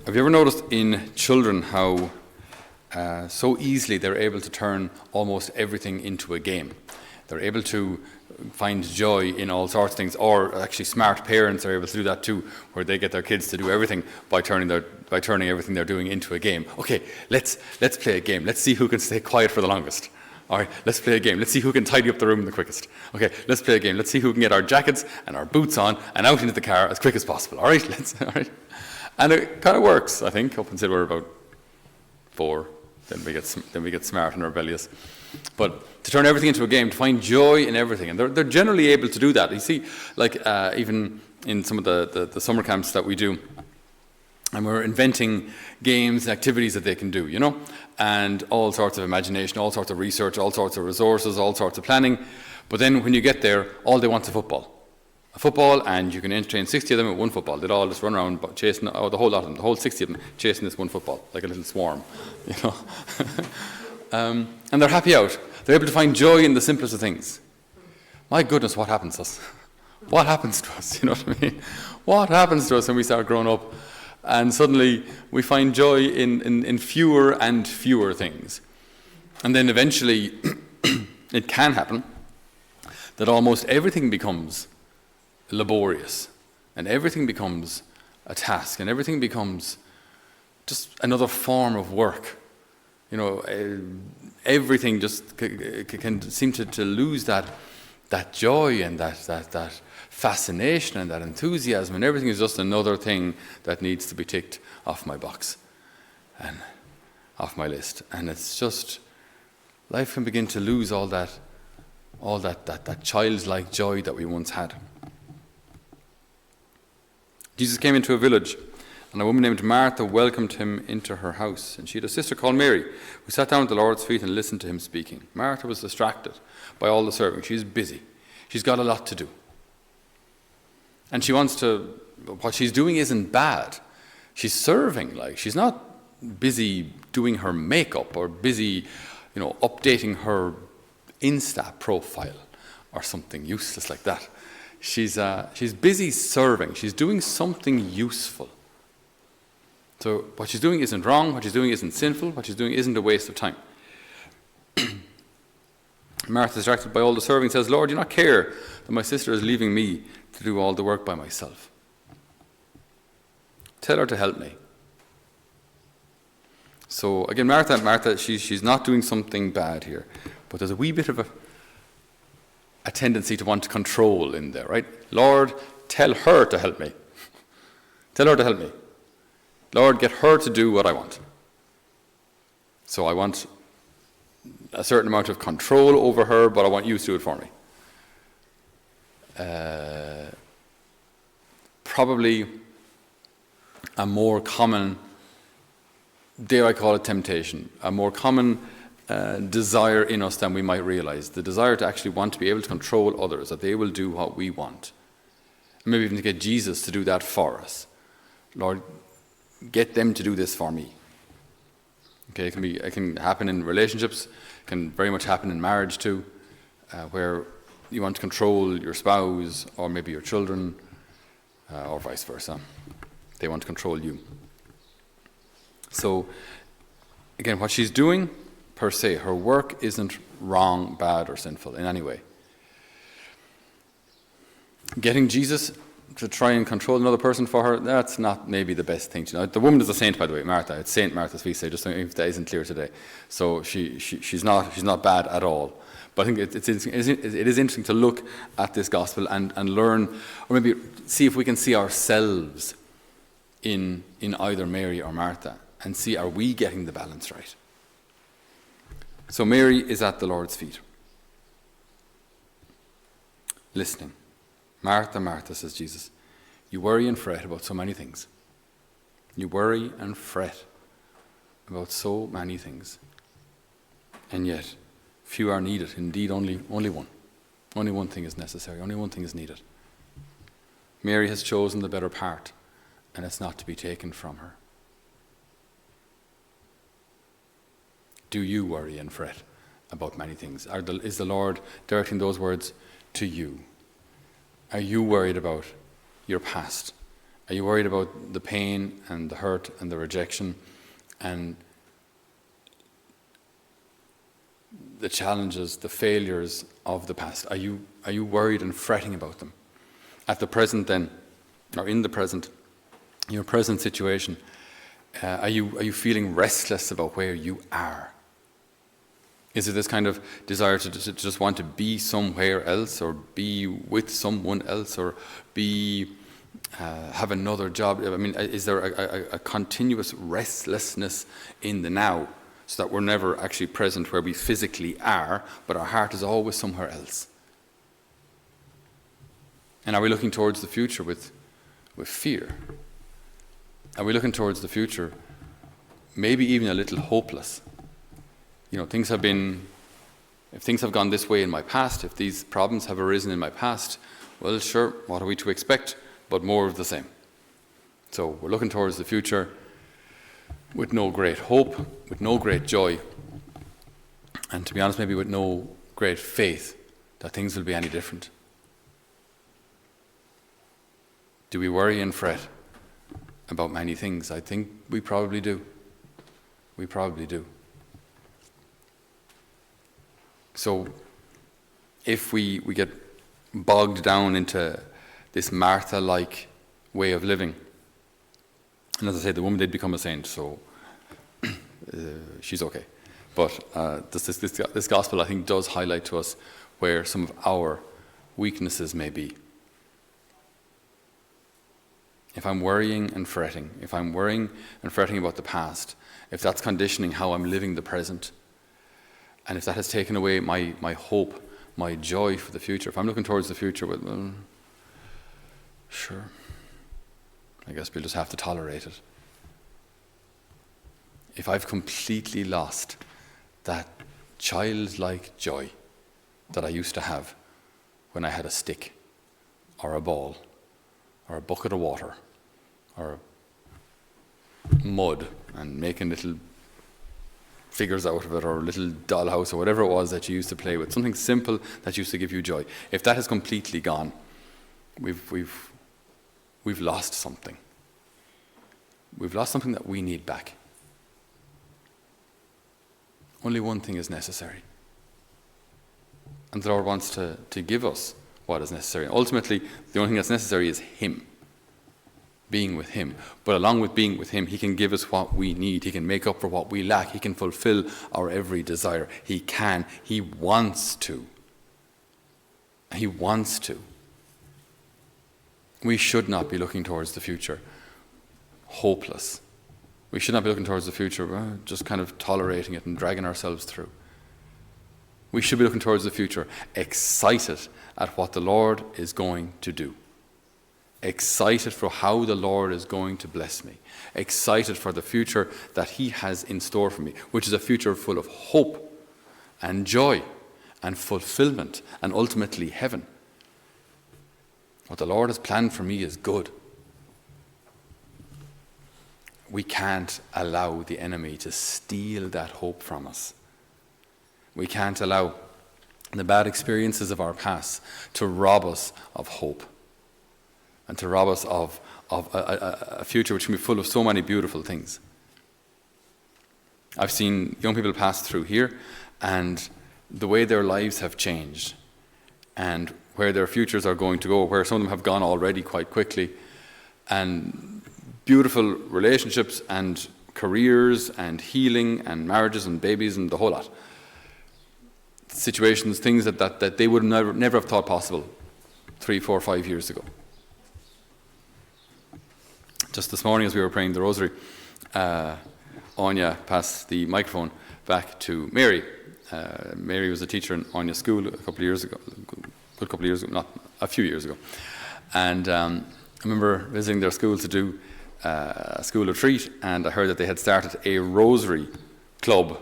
Have you ever noticed in children how so easily they're able to turn almost everything into a game? They're able to find joy in all sorts of things, or actually smart parents are able to do that too, where they get their kids to do everything by turning everything they're doing into a game. Okay, let's play a game. Let's see who can stay quiet for the longest. All right, let's play a game. Let's see who can tidy up the room the quickest. Okay, let's play a game. Let's see who can get our jackets and our boots on and out into the car as quick as possible. All right, all right. And it kind of works, I think, up until we're about 4. Then we get smart and rebellious. But to turn everything into a game, to find joy in everything, and they're generally able to do that. You see, like even in some of the summer camps that we do, and we're inventing games and activities that they can do, and all sorts of imagination, all sorts of research, all sorts of resources, all sorts of planning. But then when you get there, all they want is a football, and you can entertain 60 of them with one football. They'd all just run around chasing, the whole lot of them, the whole 60 of them, chasing this one football, like a little swarm, and they're happy out. They're able to find joy in the simplest of things. My goodness, what happens to us? What happens to us, you know what I mean? What happens to us when we start growing up? And suddenly we find joy in fewer and fewer things. And then eventually it can happen that almost everything becomes laborious, and everything becomes a task, and everything becomes just another form of work. Everything just can seem to lose that joy and that fascination and that enthusiasm, and everything is just another thing that needs to be ticked off my box and off my list. And it's just, life can begin to lose all that childlike joy that we once had. Jesus came into a village, and a woman named Martha welcomed him into her house. And she had a sister called Mary, who sat down at the Lord's feet and listened to him speaking. Martha was distracted by all the serving. She's busy. She's got a lot to do. And what she's doing isn't bad. She's serving, she's not busy doing her makeup or busy, updating her Insta profile or something useless like that. She's busy serving. She's doing something useful. So what she's doing isn't wrong. What she's doing isn't sinful. What she's doing isn't a waste of time. Martha, distracted by all the serving, says, "Lord, do you not care that my sister is leaving me to do all the work by myself? Tell her to help me." So again, Martha, she's not doing something bad here, but there's a wee bit of a tendency to want to control in there, right? Lord, tell her to help me. Tell her to help me. Lord, get her to do what I want. So I want a certain amount of control over her, but I want you to do it for me. Probably a more common, dare I call it temptation, a more common desire in us than we might realize. The desire to actually want to be able to control others, that they will do what we want. Maybe even to get Jesus to do that for us. Lord, get them to do this for me. Okay, it can happen in relationships, it can very much happen in marriage too, where you want to control your spouse or maybe your children, or vice versa. They want to control you. So, again, what she's doing, per se, her work isn't wrong, bad, or sinful in any way. Getting Jesus to try and control another person for her, that's not maybe the best thing to know. The woman is a saint, by the way, Martha. It's Saint Martha's feast day, just if that isn't clear today. So she's not bad at all. But I think it is interesting to look at this gospel and learn, or maybe see if we can see ourselves in either Mary or Martha, and see, are we getting the balance right? So Mary is at the Lord's feet, listening. "Martha, Martha," says Jesus, "you worry and fret about so many things. You worry and fret about so many things. And yet, few are needed. Indeed, only one. Only one thing is necessary. Only one thing is needed. Mary has chosen the better part, and it's not to be taken from her." Do you worry and fret about many things? Is the Lord directing those words to you? Are you worried about your past? Are you worried about the pain and the hurt and the rejection and the challenges, the failures of the past? Are you worried and fretting about them? At the present then, or in the present, your present situation, are you feeling restless about where you are? Is it this kind of desire to just want to be somewhere else, or be with someone else, or have another job? I mean, is there a continuous restlessness in the now, so that we're never actually present where we physically are, but our heart is always somewhere else? And are we looking towards the future with fear? Are we looking towards the future maybe even a little hopeless? If things have gone this way in my past, if these problems have arisen in my past, well, sure, what are we to expect but more of the same? So we're looking towards the future with no great hope, with no great joy, and to be honest, maybe with no great faith that things will be any different. Do we worry and fret about many things? I think we probably do. We probably do. So if we get bogged down into this Martha-like way of living, and as I say, the woman did become a saint, so she's okay. But this gospel, I think, does highlight to us where some of our weaknesses may be. If I'm worrying and fretting, about the past, if that's conditioning how I'm living the present, and if that has taken away my hope, my joy for the future, if I'm looking towards the future with, well, sure, I guess we'll just have to tolerate it. If I've completely lost that childlike joy that I used to have when I had a stick, or a ball, or a bucket of water, or mud, and making little figures out of it, or a little dollhouse, or whatever it was that you used to play with, something simple that used to give you joy. If that is completely gone, we've lost something. We've lost something that we need back. Only one thing is necessary, and the Lord wants to give us what is necessary. Ultimately, the only thing that's necessary is Him, being with Him. But along with being with Him, He can give us what we need. He can make up for what we lack. He can fulfill our every desire. He can. He wants to. He wants to. We should not be looking towards the future hopeless. We should not be looking towards the future just kind of tolerating it and dragging ourselves through. We should be looking towards the future excited at what the Lord is going to do. Excited for how the Lord is going to bless me. Excited for the future that He has in store for me, which is a future full of hope and joy and fulfillment and ultimately heaven. What the Lord has planned for me is good. We can't allow the enemy to steal that hope from us. We can't allow the bad experiences of our past to rob us of hope and to rob us of a future which can be full of so many beautiful things. I've seen young people pass through here, and the way their lives have changed and where their futures are going to go, where some of them have gone already quite quickly, and beautiful relationships and careers and healing and marriages and babies and the whole lot. Situations, things that they would never have thought possible 3, 4, 5 years ago. Just this morning as we were praying the rosary, Anya passed the microphone back to Mary. Mary was a teacher in Anya's school a few years ago. And I remember visiting their school to do a school retreat, and I heard that they had started a rosary club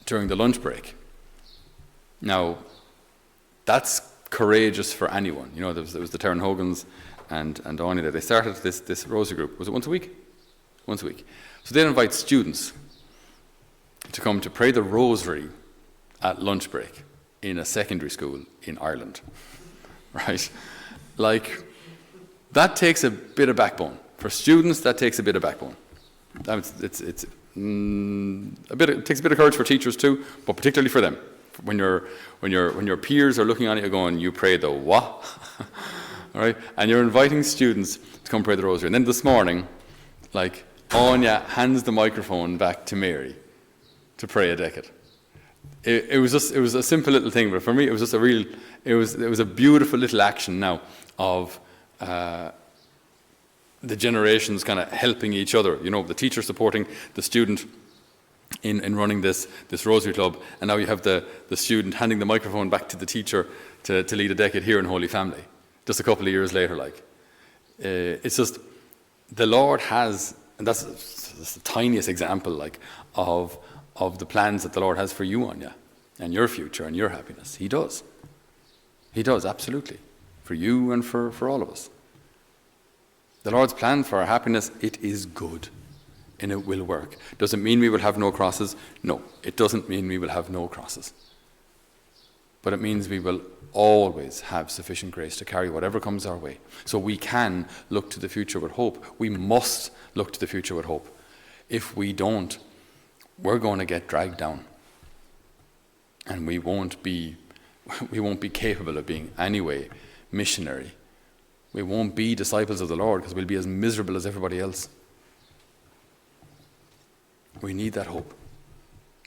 during the lunch break. Now, that's courageous for anyone. There was the Terran Hogans and Anya there. They started this rosary group. Was it once a week? Once a week. So they'd invite students to come to pray the rosary at lunch break in a secondary school in Ireland. Right? Like, That takes a bit of backbone. For students, that takes a bit of backbone. It takes a bit of courage for teachers too, but particularly for them. When your peers are looking on you going, you pray the what? All right? And you're inviting students to come pray the rosary. And then this morning, like, Anya hands the microphone back to Mary to pray a decade. It was a simple little thing, but for me it was just it was a beautiful little action now of the generations kind of helping each other. The teacher supporting the student in running this Rosary Club, and now you have the student handing the microphone back to the teacher to lead a decade here in Holy Family, just a couple of years later. It's just, the Lord has, and that's the tiniest example of the plans that the Lord has for you, Anya, and your future and your happiness. He does, absolutely, for you and for all of us. The Lord's plan for our happiness, it is good, and it will work. Does it mean we will have no crosses? No, it doesn't mean we will have no crosses. But it means we will always have sufficient grace to carry whatever comes our way. So we can look to the future with hope. We must look to the future with hope. If we don't, we're going to get dragged down. And we won't be capable of being anyway missionary. We won't be disciples of the Lord because we'll be as miserable as everybody else. We need that hope.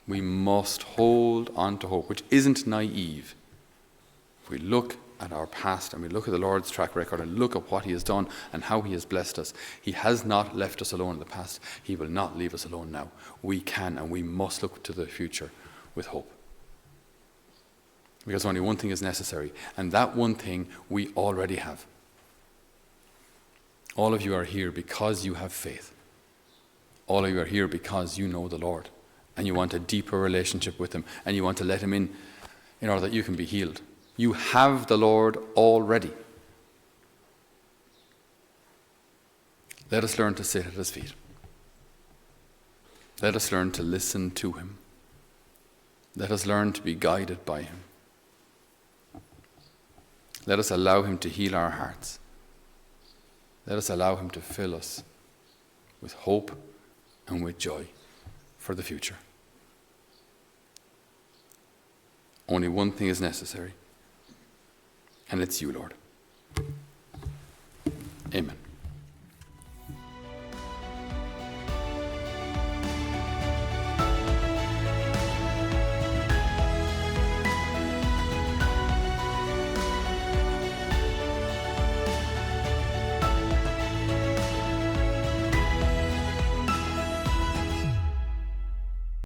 We must hold on to hope, which isn't naive. If we look at our past and we look at the Lord's track record and look at what he has done and how he has blessed us, he has not left us alone in the past. He will not leave us alone now. We can and we must look to the future with hope. Because only one thing is necessary, and that one thing we already have. All of you are here because you have faith. All of you are here because you know the Lord and you want a deeper relationship with him and you want to let him in order that you can be healed. You have the Lord already. Let us learn to sit at his feet. Let us learn to listen to him. Let us learn to be guided by him. Let us allow him to heal our hearts. Let us allow him to fill us with hope and with joy for the future. Only one thing is necessary, and it's you, Lord. Amen.